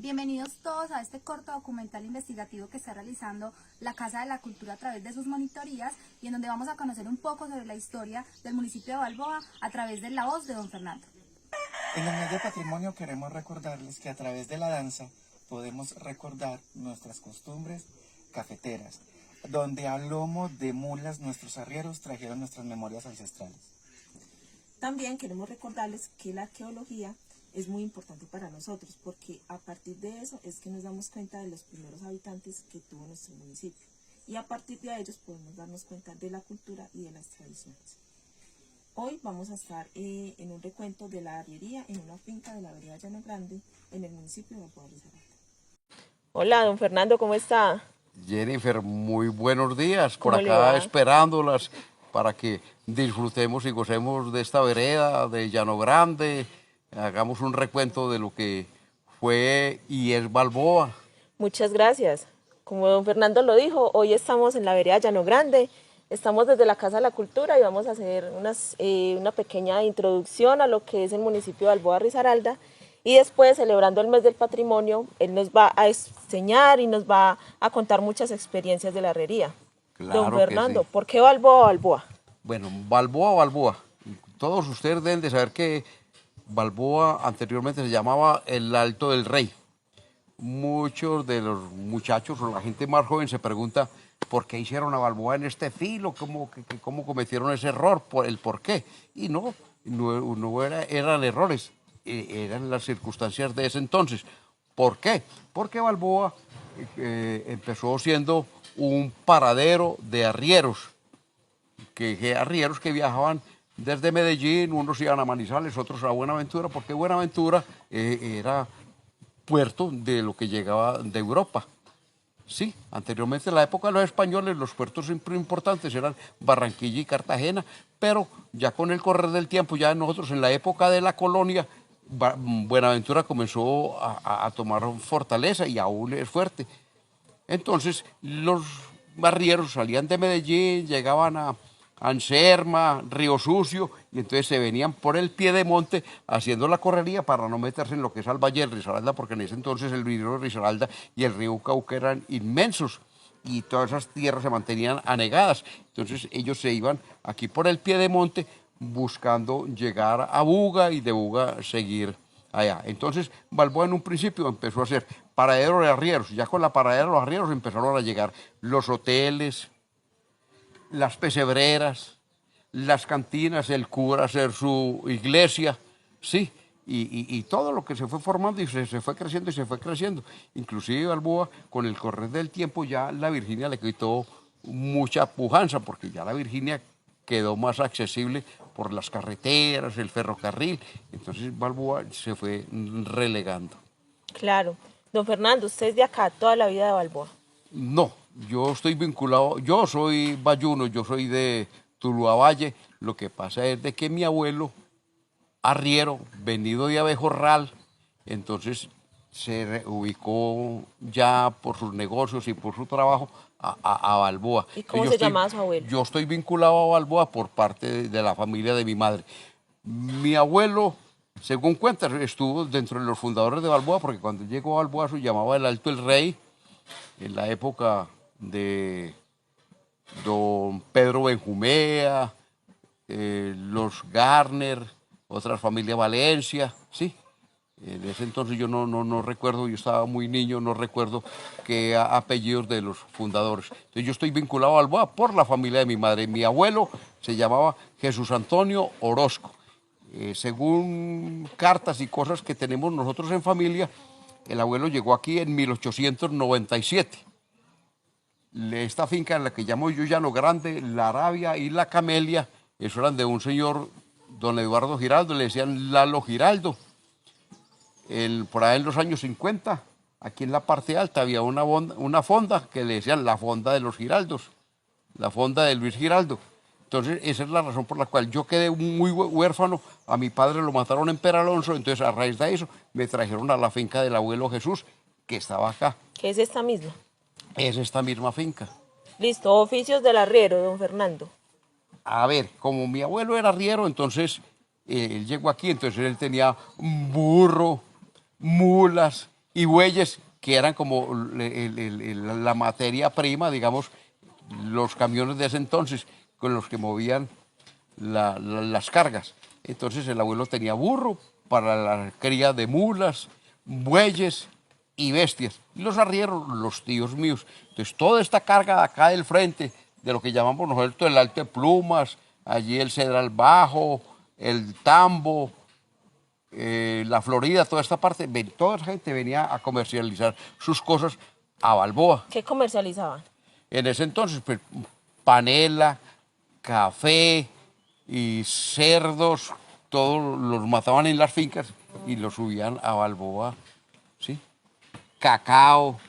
Bienvenidos todos a este corto documental investigativo que está realizando la Casa de la Cultura a través de sus monitorías y en donde vamos a conocer un poco sobre la historia del municipio de Balboa a través de la voz de don Fernando. En el mes de patrimonio queremos recordarles que a través de la danza podemos recordar nuestras costumbres cafeteras, donde a lomo de mulas nuestros arrieros trajeron nuestras memorias ancestrales. También queremos recordarles que la arqueología es muy importante para nosotros, porque a partir de eso es que nos damos cuenta de los primeros habitantes que tuvo nuestro municipio, y a partir de ellos podemos darnos cuenta de la cultura y de las tradiciones. Hoy vamos a estar en un recuento de la arriería en una finca de la vereda Llano Grande, en el municipio de Balboa Risaralda. Hola, don Fernando, ¿cómo está? Jennifer, muy buenos días, por ¿Cómo le acá va? esperándolas para que disfrutemos y gocemos de esta vereda de Llano Grande, hagamos un recuento de lo que fue y es Balboa. Muchas gracias. Como don Fernando lo dijo, hoy estamos en la vereda Llano Grande, estamos desde la Casa de la Cultura y vamos a hacer una pequeña introducción a lo que es el municipio de Balboa Risaralda, y después, celebrando el mes del patrimonio, él nos va a enseñar y nos va a contar muchas experiencias de la herrería. Claro Don que Fernando, sí. ¿por qué Balboa, Balboa? Bueno, Balboa, Balboa. Todos ustedes deben de saber que Balboa anteriormente se llamaba el Alto del Rey. Muchos de los muchachos o la gente más joven se pregunta por qué hicieron a Balboa en este filo, cómo cometieron ese error, el por qué. Y no eran errores, eran las circunstancias de ese entonces. ¿Por qué? Porque Balboa empezó siendo un paradero de arrieros, arrieros que viajaban desde Medellín, unos iban a Manizales, otros a Buenaventura, porque Buenaventura era puerto de lo que llegaba de Europa. Sí, anteriormente en la época de los españoles los puertos siempre importantes eran Barranquilla y Cartagena, pero ya con el correr del tiempo, ya nosotros en la época de la colonia, Buenaventura comenzó a tomar fortaleza y aún es fuerte. Entonces los arrieros salían de Medellín, llegaban a Anserma, Río Sucio, y entonces se venían por el Piedemonte haciendo la correría para no meterse en lo que es el Valle del Risaralda, porque en ese entonces el río Risaralda y el río Cauca eran inmensos y todas esas tierras se mantenían anegadas. Entonces ellos se iban aquí por el Piedemonte buscando llegar a Buga y de Buga seguir allá. Entonces Balboa en un principio empezó a hacer paradero de arrieros. Ya con la paradera de los arrieros empezaron a llegar los hoteles, las pesebreras, las cantinas, el cura hacer su iglesia, sí, y todo lo que se fue formando y se fue creciendo y se fue creciendo. Inclusive Balboa, con el correr del tiempo, ya la Virginia le quitó mucha pujanza, porque ya la Virginia quedó más accesible por las carreteras, el ferrocarril. Entonces Balboa se fue relegando. Claro. Don Fernando, usted es de acá, toda la vida de Balboa. No, yo estoy vinculado, yo soy bayuno, yo soy de Tuluá Valle. Lo que pasa es de que mi abuelo, arriero, venido de Abejorral, entonces se ubicó ya por sus negocios y por su trabajo a Balboa. ¿Y cómo Yo se estoy, llamaba su abuelo? yo estoy vinculado a Balboa por parte de la familia de mi madre. Mi abuelo, según cuentas, estuvo dentro de los fundadores de Balboa, porque cuando llegó a Balboa se llamaba el Alto el Rey, en la época de don Pedro Benjumea, los Garner, otras familias Valencia, sí. En ese entonces yo no recuerdo, yo estaba muy niño, no recuerdo qué apellidos de los fundadores. Entonces yo estoy vinculado a Balboa por la familia de mi madre. Mi abuelo se llamaba Jesús Antonio Orozco. Según cartas y cosas que tenemos nosotros en familia, el abuelo llegó aquí en 1897. Esta finca en la que llamo yo Llano Grande, la Arabia y la Camelia, eso eran de un señor, don Eduardo Giraldo, le decían Lalo Giraldo. Por ahí en los años 50, aquí en la parte alta había una fonda que le decían la fonda de los Giraldos, la fonda de Luis Giraldo. Entonces, esa es la razón por la cual yo quedé muy huérfano. A mi padre lo mataron en Peralonso, entonces a raíz de eso me trajeron a la finca del abuelo Jesús, que estaba acá. ¿Qué es esta misma? Es esta misma finca. Listo, oficios del arriero, don Fernando. A ver, como mi abuelo era arriero, entonces él llegó aquí, entonces él tenía un burro, mulas, y bueyes, que eran como la materia prima, digamos, los camiones de ese entonces con los que movían las cargas. Entonces el abuelo tenía burro para la cría de mulas, bueyes y bestias. Y los arrieros, los tíos míos. Entonces toda esta carga de acá del frente, de lo que llamamos nosotros el Alto de Plumas, allí el Cedral Bajo, el Tambo, la Florida, toda esta parte, toda esa gente venía a comercializar sus cosas a Balboa. ¿Qué comercializaban? En ese entonces, pues, panela, café y cerdos, todos los mataban en las fincas y los subían a Balboa, ¿sí? Cacao,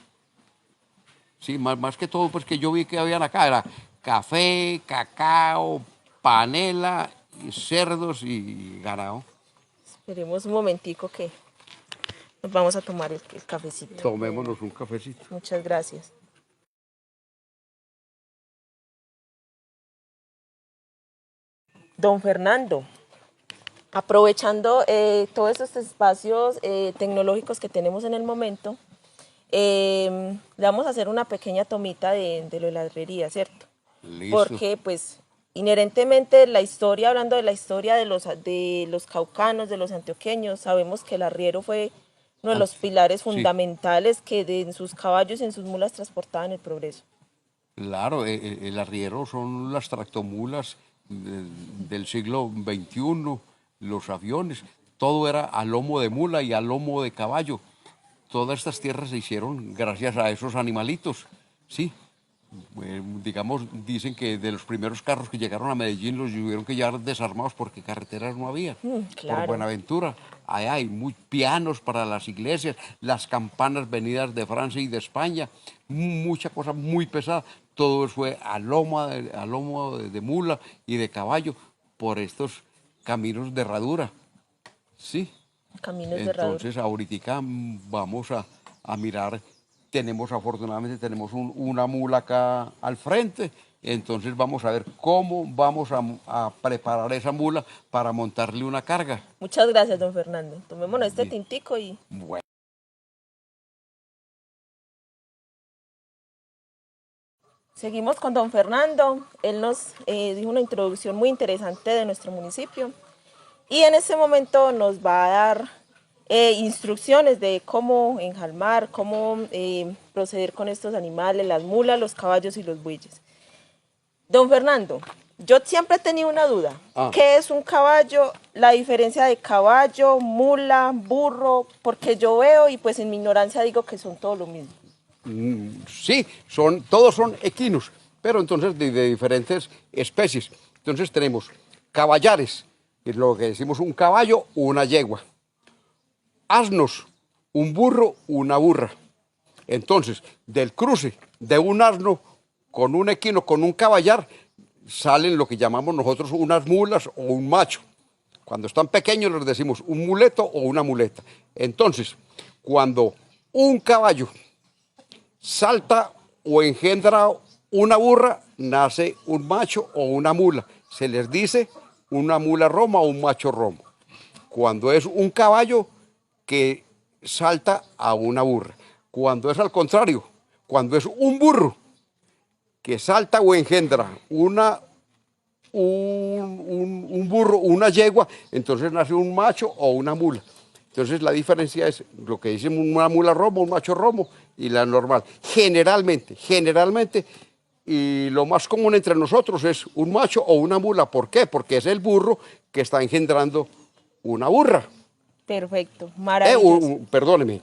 sí, más que todo, pues que yo vi que habían acá, era café, cacao, panela, y cerdos y ganado. Esperemos un momentico que nos vamos a tomar el cafecito. Tomémonos un cafecito. Muchas gracias. Don Fernando, aprovechando todos estos espacios tecnológicos que tenemos en el momento, le vamos a hacer una pequeña tomita de lo de la herrería, ¿cierto? Listo. Porque pues inherentemente la historia, hablando de la historia de los caucanos, de los antioqueños, sabemos que el arriero fue uno de los pilares fundamentales que en sus caballos y en sus mulas transportaban el progreso. Claro, el arriero son las tractomulas del siglo XXI, los aviones, todo era a lomo de mula y a lomo de caballo. Todas estas tierras se hicieron gracias a esos animalitos, sí. Digamos, dicen que de los primeros carros que llegaron a Medellín los tuvieron que llevar desarmados porque carreteras no había. Claro. Por Buenaventura, allá hay muy pianos para las iglesias, las campanas venidas de Francia y de España, mucha cosa muy pesada. Todo fue a lomo de mula y de caballo por estos caminos de herradura, sí. Caminos de herradura. Entonces, ahorita vamos a mirar. Afortunadamente tenemos una mula acá al frente, entonces vamos a ver cómo vamos a preparar esa mula para montarle una carga. Muchas gracias, don Fernando. Tomémonos este tintico y... Bueno. Seguimos con don Fernando. Él nos dijo una introducción muy interesante de nuestro municipio y en este momento nos va a dar instrucciones de cómo enjalmar, cómo proceder con estos animales, las mulas, los caballos y los bueyes. Don Fernando, yo siempre he tenido una duda. ¿Qué es un caballo? La diferencia de caballo, mula, burro, porque yo veo y pues en mi ignorancia digo que son todos lo mismo. Sí, todos son equinos, pero entonces de diferentes especies. Entonces tenemos caballares, que es lo que decimos un caballo o una yegua. Asnos, un burro, una burra. Entonces, del cruce de un asno con un equino, con un caballar, salen lo que llamamos nosotros unas mulas o un macho. Cuando están pequeños les decimos un muleto o una muleta. Entonces, cuando un caballo salta o engendra una burra, nace un macho o una mula. Se les dice una mula roma o un macho romo. Cuando es un caballo que salta a una burra. Cuando es al contrario, cuando es un burro que salta o engendra un burro, una yegua, entonces nace un macho o una mula. Entonces la diferencia es lo que dicen una mula romo, un macho romo y la normal. Generalmente, y lo más común entre nosotros es un macho o una mula. ¿Por qué? Porque es el burro que está engendrando una burra. Perfecto, maravilloso. Perdóneme,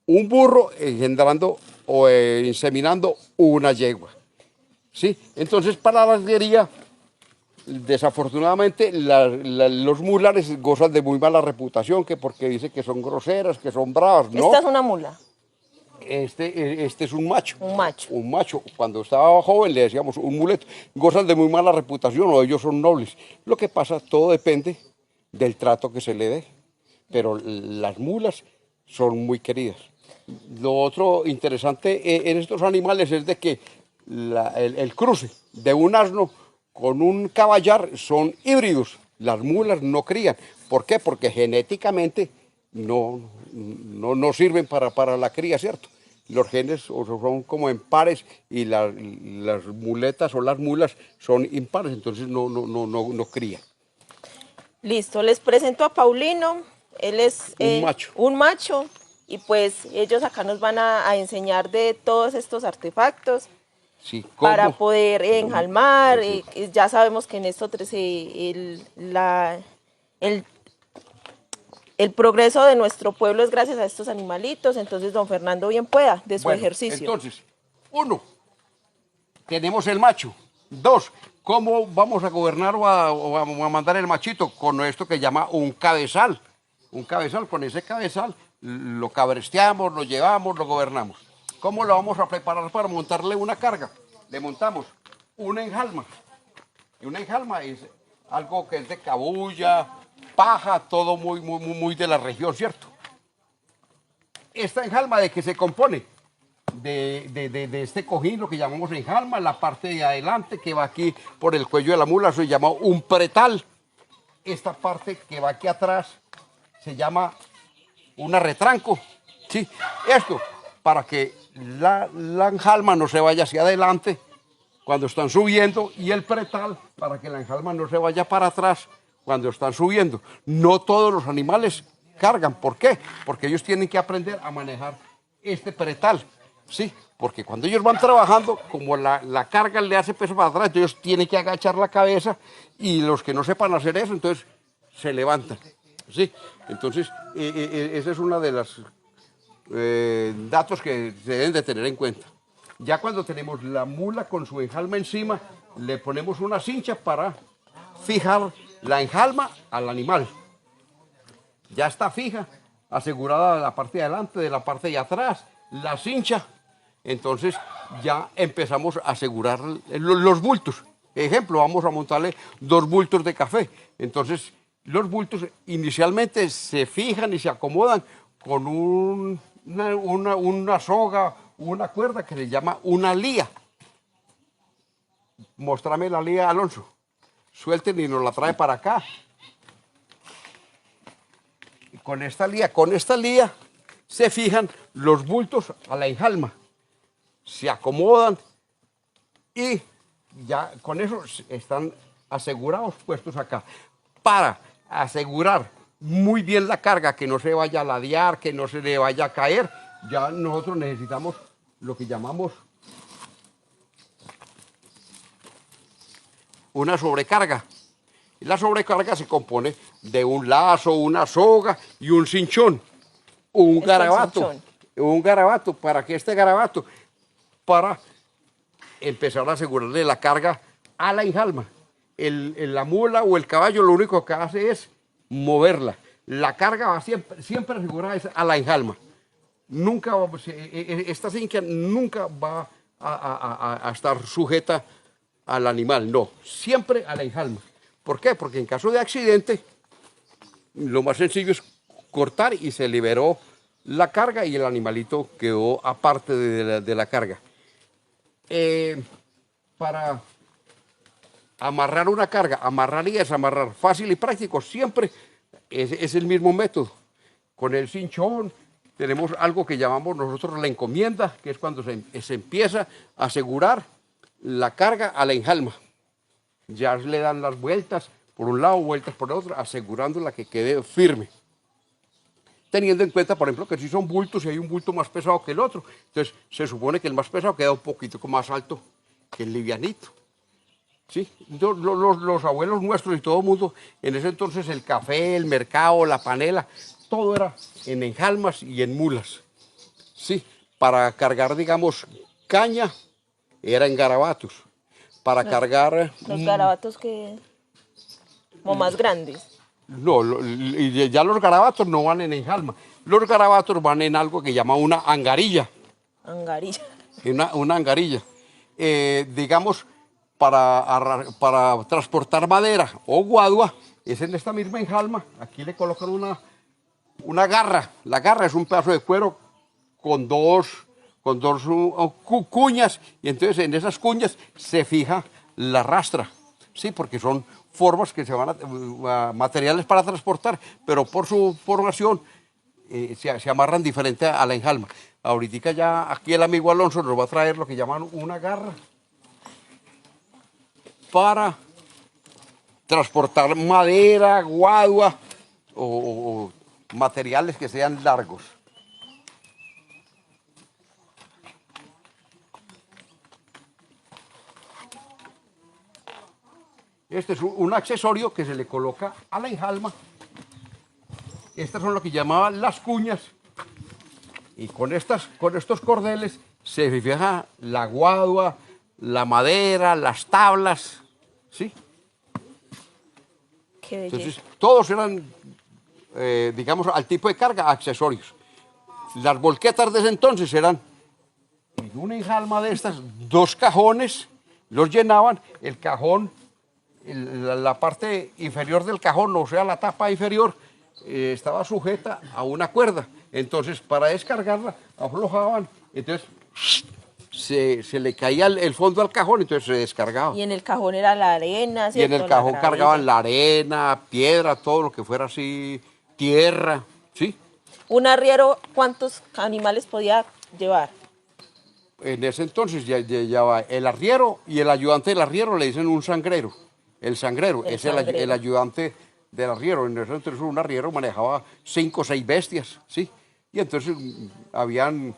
un burro engendrando o inseminando una yegua. ¿Sí? Entonces, para la arriería, desafortunadamente, los mulares gozan de muy mala reputación, que porque dicen que son groseras, que son bravas, ¿no? ¿Esta es una mula? Este es un macho. Un macho. Un macho. Cuando estaba joven le decíamos un muleto. Gozan de muy mala reputación o ellos son nobles. Lo que pasa, todo depende del trato que se le dé. Pero las mulas son muy queridas. Lo otro interesante en estos animales es de que el cruce de un asno con un caballar son híbridos. Las mulas no crían. ¿Por qué? Porque genéticamente no sirven para la cría, ¿cierto? Los genes son como en pares y las muletas o las mulas son impares, entonces no crían. Listo, les presento a Paulino, él es Un macho. Y pues ellos acá nos van a enseñar de todos estos artefactos. Sí, para poder enjalmar. Sí. Ya sabemos que en esto el progreso de nuestro pueblo es gracias a estos animalitos, entonces don Fernando bien pueda de su ejercicio. Entonces, 1, tenemos el macho. 2, ¿cómo vamos a gobernar o a mandar el machito? Con esto que llama un cabezal. Un cabezal, con ese cabezal lo cabresteamos, lo llevamos, lo gobernamos. ¿Cómo lo vamos a preparar para montarle una carga? Le montamos una enjalma. Y una enjalma es algo que es de cabulla, paja, todo muy de la región, ¿cierto? Esta enjalma, ¿de qué se compone? De este cojín, lo que llamamos enjalma, la parte de adelante que va aquí por el cuello de la mula, se llama un pretal. Esta parte que va aquí atrás se llama una retranco. ¿Sí? Esto para que la enjalma no se vaya hacia adelante cuando están subiendo, y el pretal para que la enjalma no se vaya para atrás cuando están subiendo. No todos los animales cargan. ¿Por qué? Porque ellos tienen que aprender a manejar este pretal. Sí, porque cuando ellos van trabajando, como la carga le hace peso para atrás, ellos tienen que agachar la cabeza, y los que no sepan hacer eso, entonces se levantan. Sí, entonces esa es una de las datos que se deben de tener en cuenta. Ya cuando tenemos la mula con su enjalma encima, le ponemos una cincha para fijar la enjalma al animal. Ya está fija, asegurada la parte de adelante, de la parte de atrás, la cincha. Entonces ya empezamos a asegurar los bultos. Ejemplo, vamos a montarle 2 bultos de café. Entonces los bultos inicialmente se fijan y se acomodan con una soga, una cuerda que se llama una lía. Móstrame la lía, Alonso. Suelten y nos la trae para acá. Y con esta lía se fijan los bultos a la enjalma. Se acomodan y ya con eso están asegurados, puestos acá. Para asegurar muy bien la carga, que no se vaya a ladear, que no se le vaya a caer, ya nosotros necesitamos lo que llamamos una sobrecarga. Y la sobrecarga se compone de un lazo, una soga y un cinchón, un garabato. Un garabato, ¿para qué este garabato? Para empezar a asegurarle la carga a la enjalma. La mula o el caballo lo único que hace es moverla. La carga va siempre asegurada a la enjalma. Nunca, esta cincha nunca va a estar sujeta al animal, no, siempre a la enjalma. ¿Por qué? Porque en caso de accidente, lo más sencillo es cortar y se liberó la carga y el animalito quedó aparte de la carga. Para amarrar una carga, amarrar y desamarrar, fácil y práctico, siempre es el mismo método. Con el cinchón tenemos algo que llamamos nosotros la encomienda, que es cuando se empieza a asegurar la carga a la enjalma. Ya le dan las vueltas por un lado, vueltas por otro, asegurándola que quede firme. Teniendo en cuenta, por ejemplo, que si son bultos y hay un bulto más pesado que el otro, entonces se supone que el más pesado queda un poquito más alto que el livianito. ¿Sí? Los abuelos nuestros y todo el mundo, en ese entonces el café, el mercado, la panela, todo era en enjalmas y en mulas. ¿Sí? Para cargar, digamos, caña, era en garabatos. Para cargar... Los garabatos que... como más grandes. No, y ya los garabatos no van en enjalma. Los garabatos van en algo que llama una angarilla. Angarilla. Una angarilla. Digamos, para transportar madera o guadua, es en esta misma enjalma. Aquí le colocan una garra. La garra es un pedazo de cuero con dos cuñas, y entonces en esas cuñas se fija la rastra. Sí, porque son formas que se van materiales para transportar, pero por su formación se amarran diferente a la enjalma. Ahorita ya aquí el amigo Alonso nos va a traer lo que llaman una garra para transportar madera, guadua o materiales que sean largos. Este es un accesorio que se le coloca a la enjalma. Estas son lo que llamaban las cuñas. Y con estos cordeles se fija la guadua, la madera, las tablas, ¿sí? Qué belleza. Entonces, todos eran, digamos, al tipo de carga, accesorios. Las volquetas de ese entonces eran en una enjalma de estas, 2 cajones, los llenaban, el cajón, la parte inferior del cajón, o sea, la tapa inferior, estaba sujeta a una cuerda. Entonces, para descargarla, aflojaban, entonces se le caía el fondo al cajón, entonces se descargaba. Y en el cajón era la arena, Y en ¿cierto? el La cajón gravilla. cargaban la arena, piedra, todo lo que fuera así, tierra, ¿sí? Un arriero, ¿cuántos animales podía llevar? En ese entonces ya llevaba el arriero y el ayudante del arriero le dicen un sangrero. El sangrero El es sangrero. el ayudante del arriero. En ese entonces un arriero manejaba 5 o 6 bestias, ¿sí? Y entonces habían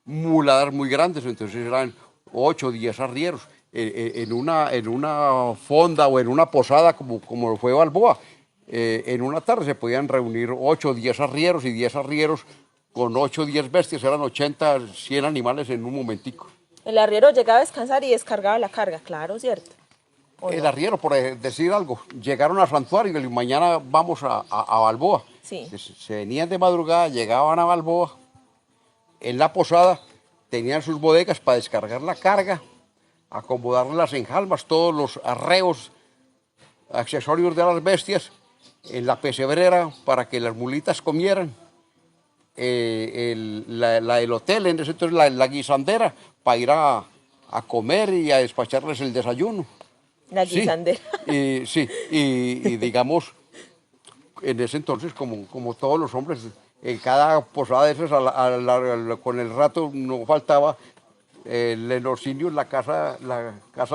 muladas muy grandes, entonces eran 8 o 10 arrieros. En una fonda o en una posada como fue Balboa, en una tarde se podían reunir 8 o 10 arrieros y 10 arrieros con 8 o 10 bestias, eran 80, 100 animales en un momentico. El arriero llegaba a descansar y descargaba la carga, claro, ¿cierto? ¿O El no? arriero, por decir algo, llegaron al santuario y mañana vamos a Balboa. Sí. Se venían de madrugada, llegaban a Balboa, en la posada tenían sus bodegas para descargar la carga, acomodar las enjalmas, todos los arreos, accesorios de las bestias, en la pesebrera para que las mulitas comieran, el hotel, en ese entonces la guisandera, para ir a comer y a despacharles el desayuno. La Sí, guisandera. y digamos, en ese entonces, como todos los hombres, en cada posada de esas, con el rato no faltaba el enorcinio, la casa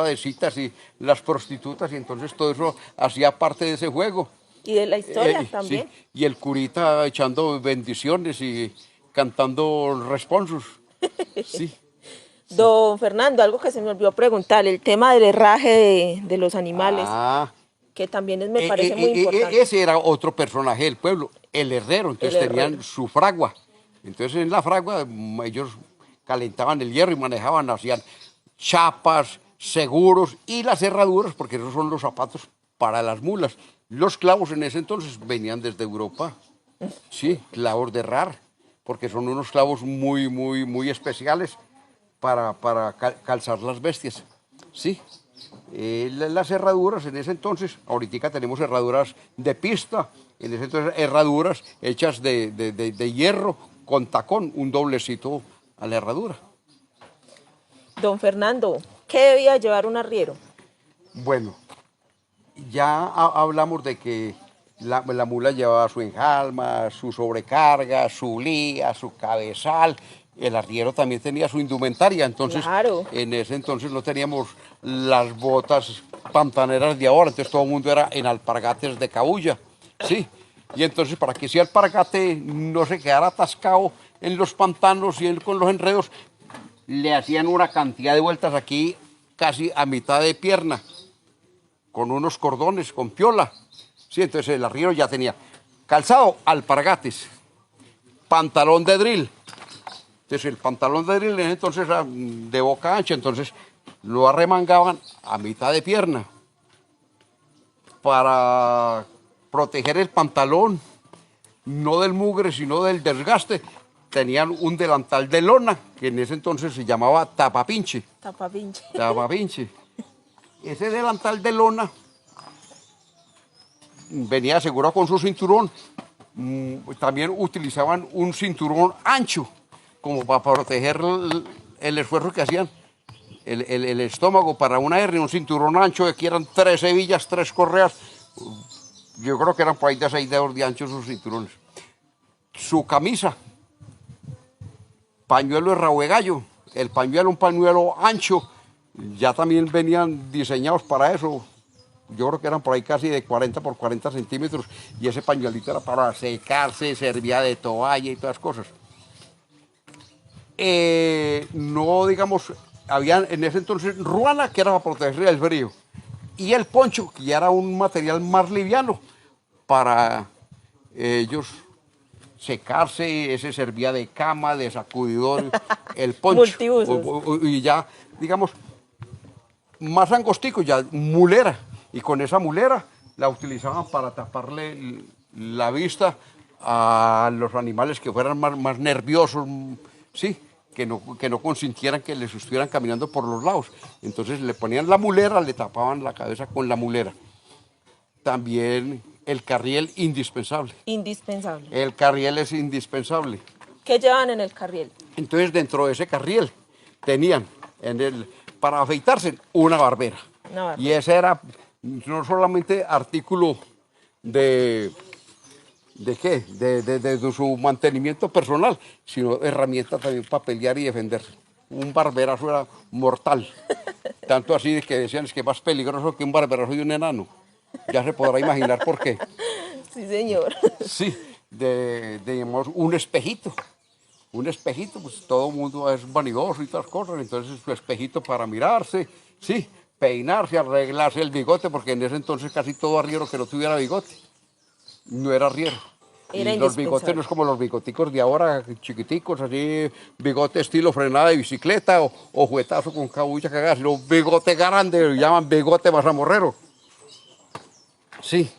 de citas y las prostitutas, y entonces todo eso hacía parte de ese juego. Y de la historia Sí, también. y el curita echando bendiciones y cantando responsos. Sí. Don Fernando, algo que se me olvidó preguntar, el tema del herraje de los animales, Ah. que también me parece muy importante. Ese era otro personaje del pueblo, el herrero. Entonces El tenían herrero. su fragua. Entonces en la fragua ellos calentaban el hierro y manejaban, hacían chapas, seguros y las herraduras, porque esos son los zapatos para las mulas. Los clavos en ese entonces venían desde Europa. Sí, clavos de herrar, porque son unos clavos muy, muy, muy especiales para calzar las bestias. Sí. Las herraduras en ese entonces, ahorita tenemos herraduras de pista, en ese entonces herraduras hechas de hierro con tacón, un doblecito a la herradura. Don Fernando, ¿qué debía llevar un arriero? Bueno, ya hablamos de que la mula llevaba su enjalma, su sobrecarga, su lía, su cabezal. El arriero también tenía su indumentaria, entonces Claro. en ese entonces no teníamos las botas pantaneras de ahora, entonces todo el mundo era en alpargates de cabulla, ¿sí? Y entonces para que ese alpargate no se quedara atascado en los pantanos y con los enredos, le hacían una cantidad de vueltas aquí casi a mitad de pierna, con unos cordones, con piola. Sí, entonces el arriero ya tenía calzado, alpargates, pantalón de drill. Entonces el pantalón de drill entonces era de boca ancha, entonces lo arremangaban a mitad de pierna para proteger el pantalón, no del mugre, sino del desgaste. Tenían un delantal de lona, que en ese entonces se llamaba tapapinche. Tapapinche. Tapapinche. Ese delantal de lona venía asegurado con su cinturón. También utilizaban un cinturón ancho, como para proteger el esfuerzo que hacían el estómago para una hernia, un cinturón ancho, aquí eran 3 hebillas, 3 correas. Yo creo que eran por ahí de 6 dedos de ancho sus cinturones. su camisa, pañuelo de rabo de gallo, el pañuelo un pañuelo ancho, ya también venían diseñados para eso. Yo creo que eran por ahí casi de 40 por 40 centímetros y ese pañuelito era para secarse, servía de toalla y todas las cosas. No, digamos, había en ese entonces ruana, que era para protegerse del frío, y el poncho, que ya era un material más liviano para ellos secarse. Ese servía de cama, de sacudidor, el poncho. Multiusos. Y ya, digamos, más angostico, ya mulera, y con esa mulera la utilizaban para taparle la vista a los animales que fueran más nerviosos, sí, que no consintieran que les estuvieran caminando por los lados. Entonces le ponían la mulera, le tapaban la cabeza con la mulera. También el carriel indispensable. Indispensable. El carriel es indispensable. ¿Qué llevan en el carriel? Entonces dentro de ese carriel tenían para afeitarse una barbera. Una barbera. Y ese era no solamente artículo ¿de qué? De su mantenimiento personal, sino herramienta también para pelear y defenderse. Un barberazo era mortal. Tanto así de que decían es que más peligroso que un barberazo de un enano. Ya se podrá imaginar por qué. Sí, señor. Sí, digamos, un espejito. Un espejito, pues todo el mundo es vanidoso y todas cosas, entonces su espejito para mirarse, sí, peinarse, arreglarse el bigote, porque en ese entonces casi todo arriero que no tuviera bigote no era arriero. Era y los bigotes no es como los bigoticos de ahora, chiquiticos, así, bigote estilo frenada de bicicleta o juguetazo con cabulla cagada, sino bigote grande, lo llaman bigote mazamorrero. Sí,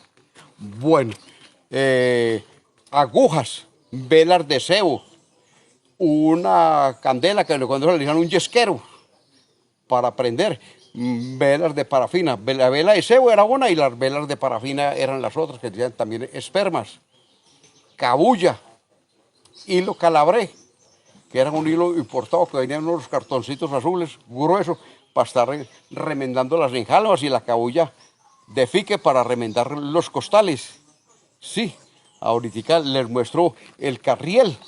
bueno, agujas, velas de cebo, una candela que cuando le decían un yesquero para prender, velas de parafina. La vela de cebo era una y las velas de parafina eran las otras, que decían también espermas. Cabulla, hilo calabré, que era un hilo importado que venían en unos cartoncitos azules gruesos para estar remendando las enjalmas, y la cabulla de fique para remendar los costales. Sí, ahorita les muestro el carriel,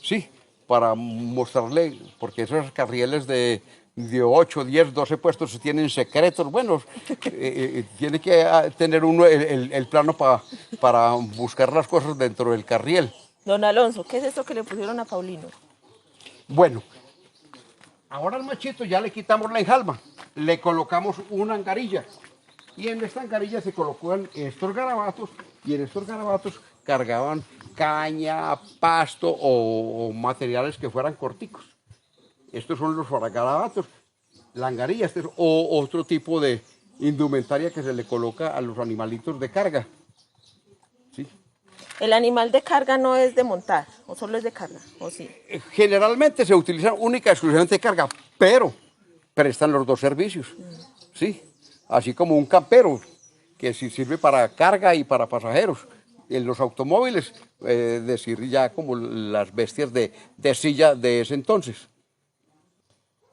sí, para mostrarle, porque esos carrieles de 8, 10, 12 puestos tienen secretos. Bueno, tiene que tener uno el plano para buscar las cosas dentro del carriel. Don Alonso, ¿qué es esto que le pusieron a Paulino? Bueno, ahora al machito ya le quitamos la enjalma, le colocamos una angarilla, y en esta angarilla se colocaban estos garabatos, y en estos garabatos cargaban caña, pasto o materiales que fueran corticos. Estos son los garabatos. La angarilla, este es otro tipo de indumentaria que se le coloca a los animalitos de carga. ¿Sí? ¿El animal de carga no es de montar, o solo es de carga, o sí? Generalmente se utilizan única y exclusivamente de carga, pero prestan los dos servicios. ¿Sí? Así como un campero, que sí sirve para carga y para pasajeros. En los automóviles, decir ya como las bestias de silla de ese entonces.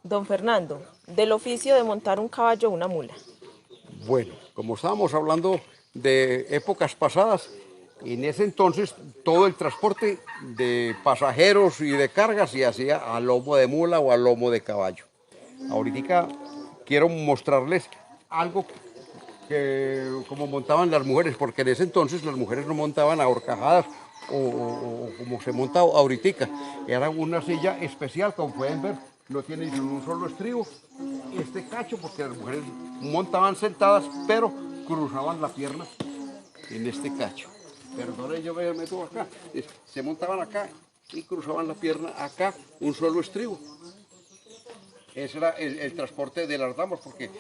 Don Fernando, del oficio de montar un caballo o una mula. Bueno, como estábamos hablando de épocas pasadas, en ese entonces todo el transporte de pasajeros y de cargas se hacía a lomo de mula o a lomo de caballo. Ahorita quiero mostrarles algo que como montaban las mujeres, porque en ese entonces las mujeres no montaban a horcajadas o como se monta ahorita. Era una silla especial, como pueden ver, no tiene ni un solo estribo. Este cacho, porque las mujeres montaban sentadas, pero cruzaban la pierna en este cacho. Perdone, yo me meto acá. Se montaban acá y cruzaban la pierna acá, un solo estribo. Ese era el transporte de las damas, porque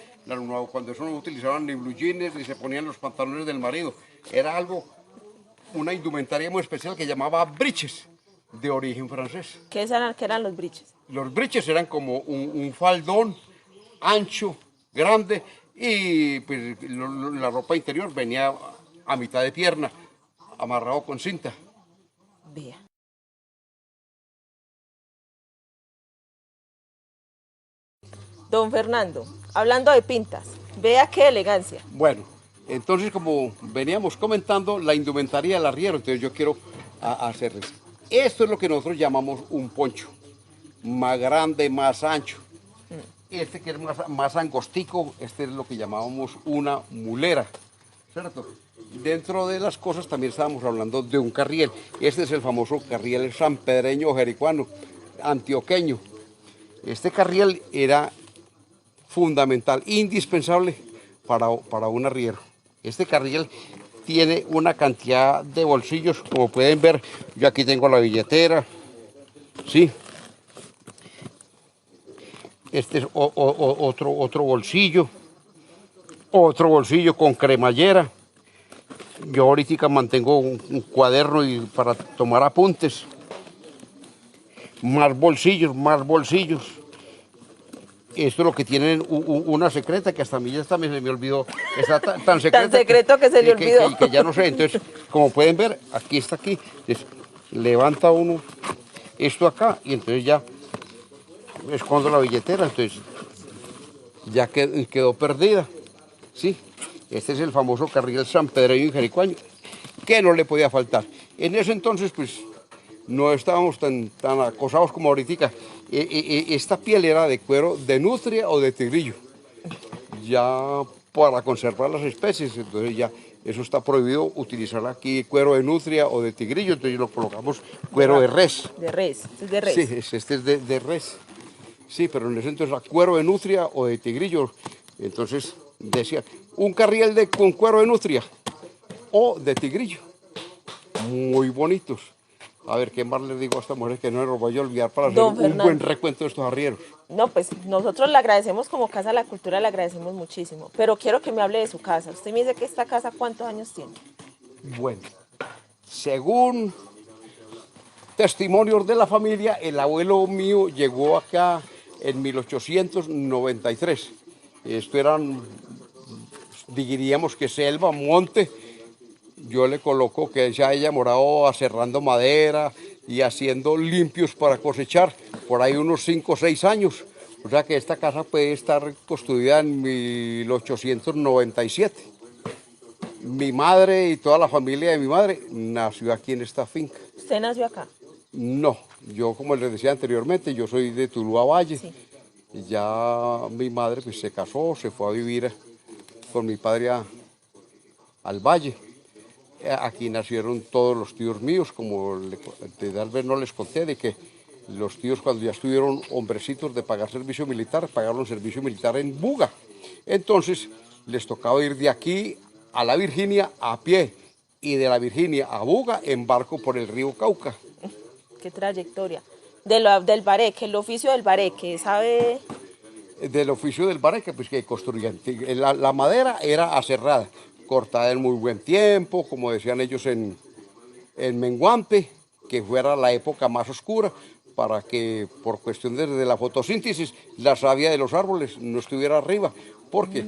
cuando eso no utilizaban ni blue jeans ni se ponían los pantalones del marido. Era algo, una indumentaria muy especial que llamaba breeches, de origen francés. ¿Qué eran los briches? Los breeches eran como un faldón ancho, grande, y pues, la ropa interior venía a mitad de pierna, amarrado con cinta. Vea. Don Fernando, hablando de pintas, vea qué elegancia. Bueno, entonces como veníamos comentando, la indumentaria del arriero, entonces yo quiero hacerles. Esto es lo que nosotros llamamos un poncho, más grande, más ancho. Este que es más angostico, este es lo que llamábamos una mulera, ¿cierto? Dentro de las cosas también estábamos hablando de un carriel. Este es el famoso carriel sanpedreño jericuano, antioqueño. Este carriel era fundamental, indispensable para un arriero. Este carriel tiene una cantidad de bolsillos, como pueden ver, yo aquí tengo la billetera, ¿sí? Este es otro bolsillo con cremallera. Yo ahorita mantengo un cuaderno para tomar apuntes. Más bolsillos. Esto es lo que tienen una secreta que hasta a mí ya también se me olvidó. Está tan secreta. Tan secreto que se le olvidó. Que ya no sé. Entonces, como pueden ver, aquí está aquí. Entonces, levanta uno esto acá y entonces ya escondo la billetera. Entonces, ya quedó perdida. ¿Sí? Este es el famoso carriel sanpedreño y jericuano, que no le podía faltar. En ese entonces, pues, no estábamos tan acosados como ahorita. Esta piel era de cuero de nutria o de tigrillo, ya para conservar las especies. Entonces ya eso está prohibido utilizar aquí cuero de nutria o de tigrillo, entonces lo colocamos cuero de res. De res, este es de res. Sí, este es de res. Sí, pero en ese entonces era cuero de nutria o de tigrillo. Entonces decía, un carriel con cuero de nutria o de tigrillo. Muy bonitos. A ver, ¿qué más les digo a esta mujer que no me los vaya a olvidar para hacer un buen recuento de estos arrieros? No, pues nosotros le agradecemos como Casa de la Cultura, le agradecemos muchísimo. Pero quiero que me hable de su casa. Usted me dice que esta casa, ¿cuántos años tiene? Bueno, según testimonios de la familia, el abuelo mío llegó acá en 1893. Esto eran, diríamos que selva, monte. Yo le coloco que ya haya morado aserrando madera y haciendo limpios para cosechar por ahí unos 5 o 6 años. O sea que esta casa puede estar construida en 1897. Mi madre y toda la familia de mi madre nació aquí en esta finca. ¿Usted nació acá? No, yo como les decía anteriormente, yo soy de Tuluá Valle. Sí. Y ya mi madre pues se casó, se fue a vivir con mi padre al valle. Aquí nacieron todos los tíos míos, como tal vez no les conté, de que los tíos cuando ya estuvieron hombrecitos de pagar servicio militar, pagaron servicio militar en Buga. Entonces les tocaba ir de aquí a la Virginia a pie y de la Virginia a Buga en barco por el río Cauca. Qué trayectoria. Del bareque, el oficio del bareque, ¿sabe? Del oficio del bareque, pues que construían. La madera era aserrada, cortada en muy buen tiempo, como decían ellos en menguante, que fuera la época más oscura, para que por cuestión de la fotosíntesis la savia de los árboles no estuviera arriba, porque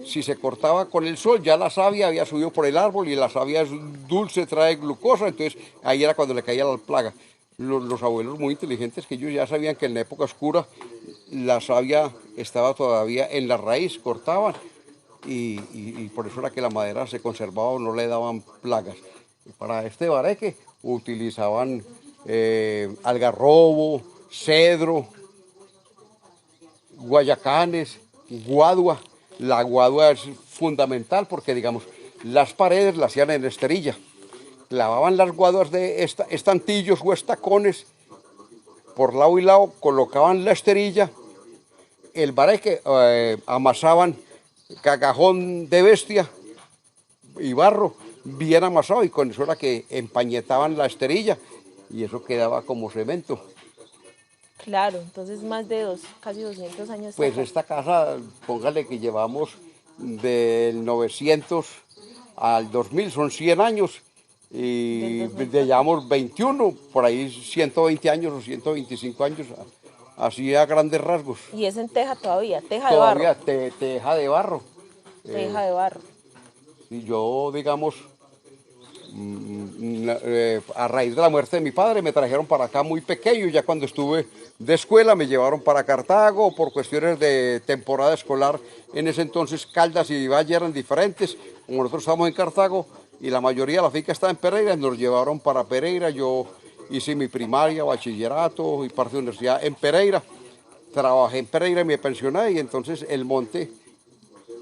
si se cortaba con el sol ya la savia había subido por el árbol y la savia es dulce, trae glucosa, entonces ahí era cuando le caía la plaga. Los abuelos muy inteligentes, que ellos ya sabían que en la época oscura la savia estaba todavía en la raíz, cortaban y por eso era que la madera se conservaba o no le daban plagas. Y para este bareque utilizaban algarrobo, cedro, guayacanes, guadua. La guadua es fundamental porque, digamos, las paredes las hacían en esterilla. Clavaban las guaduas de estantillos o estacones por lado y lado, colocaban la esterilla, el bareque, amasaban cagajón de bestia y barro bien amasado y con eso era que empañetaban la esterilla y eso quedaba como cemento. Claro, entonces más de casi 200 años. Pues acá. esta casa, póngale que llevamos del 900 al 2000, son 100 años. Y llevamos 21, por ahí 120 años o 125 años, así a grandes rasgos. Y es en teja todavía, teja de barro. Todavía teja de barro. Teja de barro. Y yo, digamos, a raíz de la muerte de mi padre me trajeron para acá muy pequeño, ya cuando estuve de escuela me llevaron para Cartago por cuestiones de temporada escolar. En ese entonces Caldas y Valle eran diferentes, como nosotros estábamos en Cartago y la mayoría de la finca estaba en Pereira, nos llevaron para Pereira. Yo hice mi primaria, bachillerato y parte de universidad en Pereira. Trabajé en Pereira y me pensioné y entonces el monte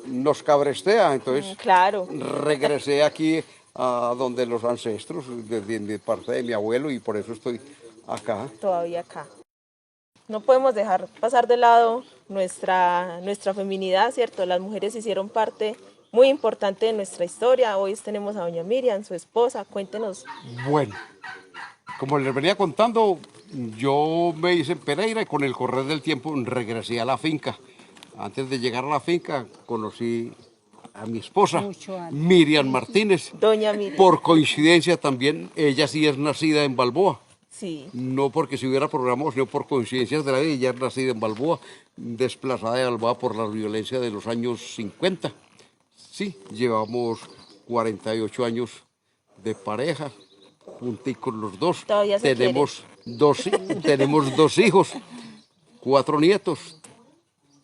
nos cabrestea, entonces Claro. regresé aquí a donde los ancestros, de parte de mi abuelo y por eso estoy acá. Todavía acá. No podemos dejar pasar de lado nuestra feminidad, ¿cierto? Las mujeres hicieron parte muy importante de nuestra historia. Hoy tenemos a doña Miriam, su esposa. Cuéntenos. Bueno, como les venía contando, yo me hice en Pereira y con el correr del tiempo regresé a la finca. Antes de llegar a la finca conocí a mi esposa, Miriam Martínez. Doña Miriam. Por coincidencia también, ella sí es nacida en Balboa. Sí. No porque se hubiera programado, sino por coincidencias de la vida. Ella es nacida en Balboa, desplazada de Balboa por la violencia de los años 50. Sí, llevamos 48 años de pareja, junticos los dos. Todavía se tenemos tenemos 2 hijos, 4 nietos.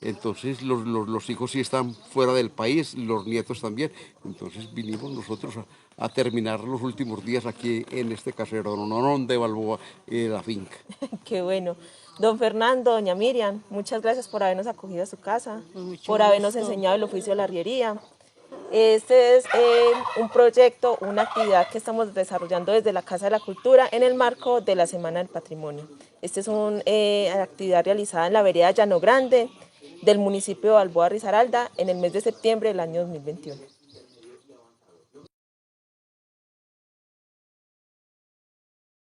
Entonces los hijos sí están fuera del país, los nietos también. Entonces vinimos nosotros a terminar los últimos días aquí en este caserón de Balboa, la finca. Qué bueno. Don Fernando, doña Miriam, muchas gracias por habernos acogido a su casa, por habernos enseñado el oficio de la arriería. Este es un proyecto, una actividad que estamos desarrollando desde la Casa de la Cultura en el marco de la Semana del Patrimonio. Esta es una actividad realizada en la vereda Llano Grande del municipio de Balboa Risaralda en el mes de septiembre del año 2021.